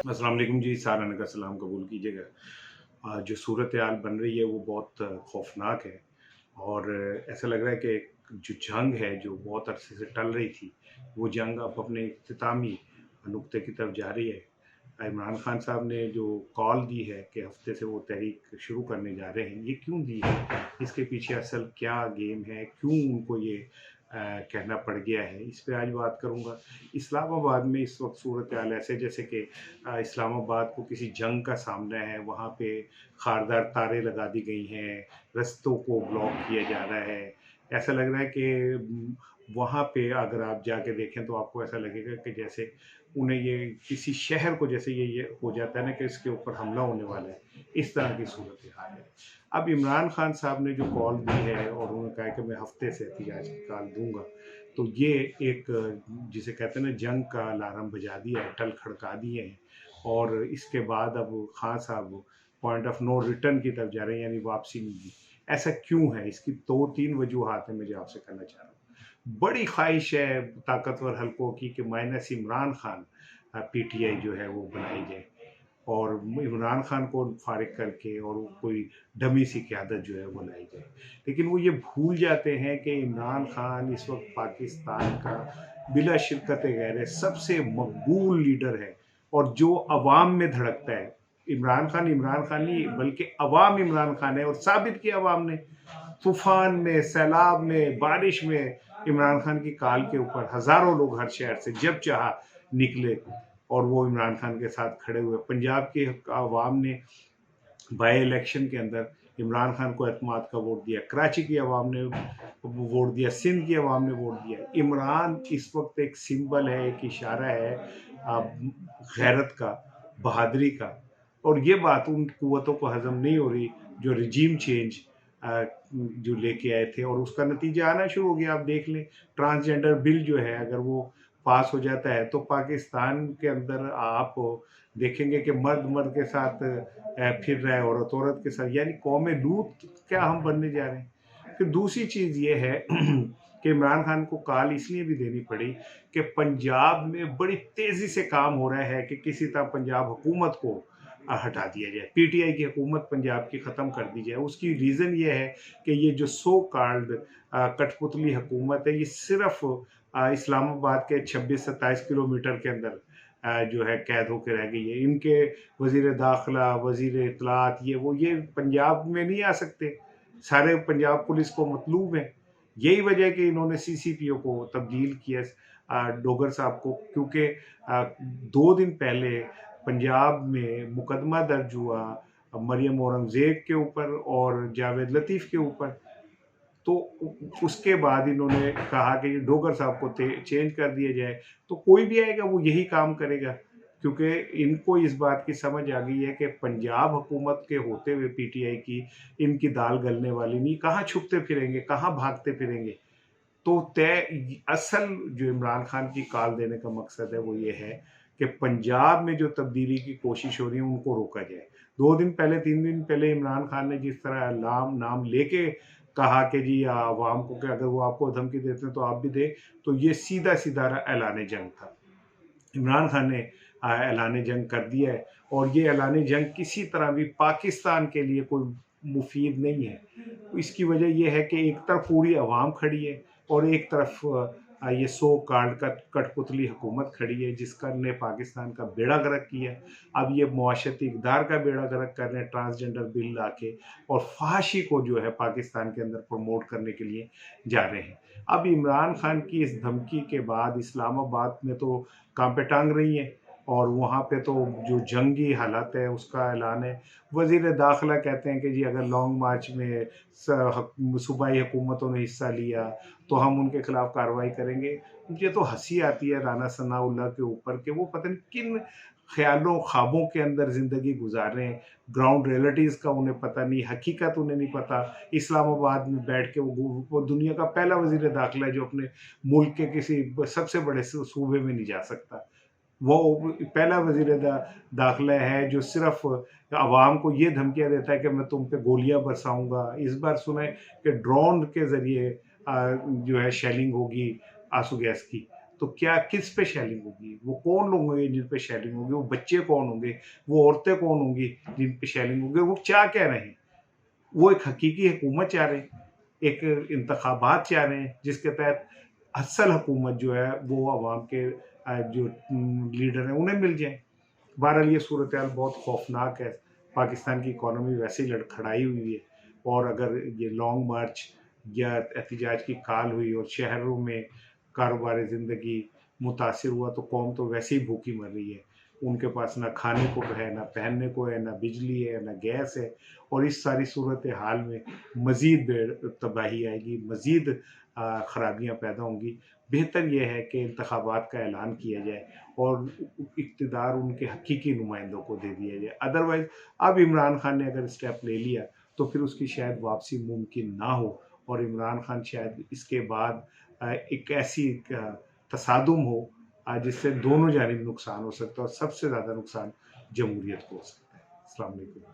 अस्सलाम वालेकुम जी, साराना का सलाम कबूल कीजिएगा। जो सूरत-ए-हाल बन रही है वो बहुत खौफ़नाक है और ऐसा लग रहा है कि जो जंग है, जो बहुत अरसे से टल रही थी, वो जंग अब अपने इख्तितामी नुक्ते की तरफ जा रही है। इमरान खान साहब ने जो कॉल दी है कि हफ़्ते से वो तहरीक शुरू करने जा रहे हैं, ये क्यों दी है? इसके पीछे असल क्या गेम है? क्यों उनको ये कहना पड़ गया है? इस पे आज बात करूँगा। इस्लामाबाद में इस वक़्त सूरत-ए-हाल ऐसे जैसे कि इस्लामाबाद को किसी जंग का सामना है, वहाँ पे खारदार तारें लगा दी गई हैं, रास्तों को ब्लॉक किया जा रहा है। ऐसा लग रहा है कि वहाँ पे अगर आप जाके देखें तो आपको ऐसा लगेगा कि जैसे उन्हें ये किसी शहर को जैसे ये हो जाता है ना कि इसके ऊपर हमला होने वाला है, इस तरह की सूरत-ए-हाल है। अब इमरान खान साहब ने जो कॉल दी है और उन्होंने कहा है कि मैं हफ़्ते से एहतिजाज की कॉल दूँगा, तो ये एक जिसे कहते हैं ना जंग का अलार्म बजा दिया है, टल खड़का दिए हैं और इसके बाद अब खान साहब पॉइंट ऑफ नो रिटर्न की तरफ जा रहे हैं यानी वापसी नहीं। ऐसा क्यों है? इसकी 2-3 वजूहात हैं मैं जो आपसे कहना चाह रहा हूँ। बड़ी ख्वाहिश है ताकतवर हलकों की कि माइनस इमरान खान पीटीआई जो है वो बनाई जाए और इमरान खान को फारिग करके और कोई डमी सी क़यादत जो है वो लाई जाए। लेकिन वो ये भूल जाते हैं कि इमरान खान इस वक़्त पाकिस्तान का बिला शिरकत गैर सबसे मकबूल लीडर है और जो अवाम में धड़कता है। इमरान खान नहीं बल्कि अवाम इमरान खान है और साबित किया अवाम ने। तूफ़ान में, सैलाब में, बारिश में इमरान खान की कॉल के ऊपर हज़ारों लोग हर शहर से जब चाहा निकले और वो इमरान खान के साथ खड़े हुए। पंजाब की अवाम ने बाई इलेक्शन के अंदर इमरान खान को एतमाद का वोट दिया, कराची की अवाम ने वोट दिया, सिंध की अवाम ने वोट दिया। इमरान इस वक्त एक सिंबल है, एक इशारा है गैरत का, बहादुरी का और ये बात उन कुव्वतों को हजम नहीं हो रही जो रिजीम चेंज जो लेके आए थे और उसका नतीजा आना शुरू हो गया। आप देख लें ट्रांसजेंडर बिल जो है अगर वो पास हो जाता है तो पाकिस्तान के अंदर आप देखेंगे कि मर्द मर्द के साथ फिर रहा है औरत औरत के साथ, यानी कौम लूत क्या हम बनने जा रहे हैं। फिर दूसरी चीज़ ये है कि इमरान खान को कॉल इसलिए भी देनी पड़ी कि पंजाब में बड़ी तेज़ी से काम हो रहा है कि किसी तरह पंजाब हुकूमत को हटा दिया जाए, पीटीआई की हुकूमत पंजाब की ख़त्म कर दी जाए। उसकी रीज़न ये है कि ये जो सो कॉल्ड कठपुतली हुकूमत है, ये सिर्फ इस्लामाबाद के 26-27 किलोमीटर के अंदर जो है कैद होकर रह गई है। इनके वज़ीर दाखिला, वज़ीर इत्तलात ये पंजाब में नहीं आ सकते। सारे पंजाब पुलिस को मतलूब हैं। यही वजह है कि इन्होंने सीसीपीओ को तब्दील किया डोगर साहब को, क्योंकि 2 दिन पहले पंजाब में मुकदमा दर्ज हुआ मरियम औरंगज़ेब के ऊपर और जावेद लतीफ़ के ऊपर। तो उसके बाद इन्होंने कहा कि डोगर साहब को चेंज कर दिया जाए, तो कोई भी आएगा वो यही काम करेगा, क्योंकि इनको इस बात की समझ आ गई है कि पंजाब हुकूमत के होते हुए पीटीआई की इनकी दाल गलने वाली नहीं। कहाँ छुपते फिरेंगे, कहाँ भागते फिरेंगे। तो तय असल जो इमरान खान की कॉल देने का मकसद है वो ये है कि पंजाब में जो तब्दीली की कोशिश हो रही है उनको रोका जाए। 2 दिन पहले 3 दिन पहले इमरान खान ने जिस तरह नाम लेके कहा कि जी आवाम को कि अगर वो आपको धमकी देते हैं तो आप भी दें, तो ये सीधा-सीधा ऐलान जंग था। इमरान खान ने ऐलान जंग कर दिया है और ये ऐलान जंग किसी तरह भी पाकिस्तान के लिए कोई मुफीद नहीं है। इसकी वजह ये है कि एक तरफ पूरी आवाम खड़ी है और एक तरफ ये सो कॉल्ड कठपुतली हुकूमत खड़ी है जिसका ने पाकिस्तान का बेड़ा गर्क किया। अब ये मुआशरती इक़दार का बेड़ा गर्क कर रहे हैं ट्रांसजेंडर बिल ला के और फहाशी को जो है पाकिस्तान के अंदर प्रमोट करने के लिए जा रहे हैं। अब इमरान खान की इस धमकी के बाद इस्लामाबाद में तो कांपे टांग रही हैं और वहाँ पे तो जो जंगी हालत है उसका ऐलान है। वज़ीर दाखिला कहते हैं कि जी अगर लॉन्ग मार्च में सूबाई हुकूमतों ने हिस्सा लिया तो हम उनके खिलाफ कार्रवाई करेंगे। मुझे तो हंसी आती है राना सनाउल्लाह के ऊपर कि वो पता नहीं किन ख्यालों ख्वाबों के अंदर ज़िंदगी गुजार रहे हैं। ग्राउंड रियलिटीज़ का उन्हें पता नहीं, हकीकत उन्हें नहीं पता। इस्लामाबाद में बैठ के वो दुनिया का पहला वज़ीर दाखिला है जो अपने मुल्क के किसी सबसे बड़े सूबे में नहीं जा सकता। वो पहला वज़ीर दाखिला है जो सिर्फ अवाम को ये धमकियाँ देता है कि मैं तुम पे गोलियाँ बरसाऊँगा। इस बार सुना है कि ड्रोन के ज़रिए जो है शेलिंग होगी आंसू गैस की। तो क्या किस पे शेलिंग होगी, वो कौन लोग होंगे जिन पे शेलिंग होगी, वो बच्चे कौन होंगे, वो औरतें कौन होंगी जिन पे शेलिंग होगी, वो क्या कह रहे हैं। वो एक हकीकी हुकूमत चाह रहे हैं, एक इंतखाबात चाह रहे हैं जिसके तहत असल हुकूमत जो है वो अवाम के जो लीडर हैं उन्हें मिल जाए। बहरहाल ये सूरत हाल बहुत खौफनाक है। पाकिस्तान की इकॉनमी वैसे ही लड़खड़ाई हुई है, और अगर ये लॉन्ग मार्च या एहतजाज की काल हुई और शहरों में कारोबार ज़िंदगी मुतासिर हुआ तो कौम तो वैसे ही भूखी मर रही है। उनके पास ना खाने को है, ना पहनने को है, ना बिजली है, ना गैस है, और इस सारी सूरत हाल में मज़ीद तबाही आएगी, मज़ीद ख़राबियाँ पैदा होंगी। बेहतर यह है कि इंतखाबात का ऐलान किया जाए और इक़्तिदार उनके हकीकी नुमाइंदों को दे दिया जाए। अदरवाइज़ अब इमरान खान ने अगर स्टेप ले लिया तो फिर उसकी शायद वापसी मुमकिन ना हो, और इमरान खान शायद इसके बाद एक ऐसी तसादुम हो जिससे दोनों जानिब नुकसान हो सकता है, और सबसे ज़्यादा नुकसान जमहूरियत को हो सकता है। अस्सलाम वालेकुम।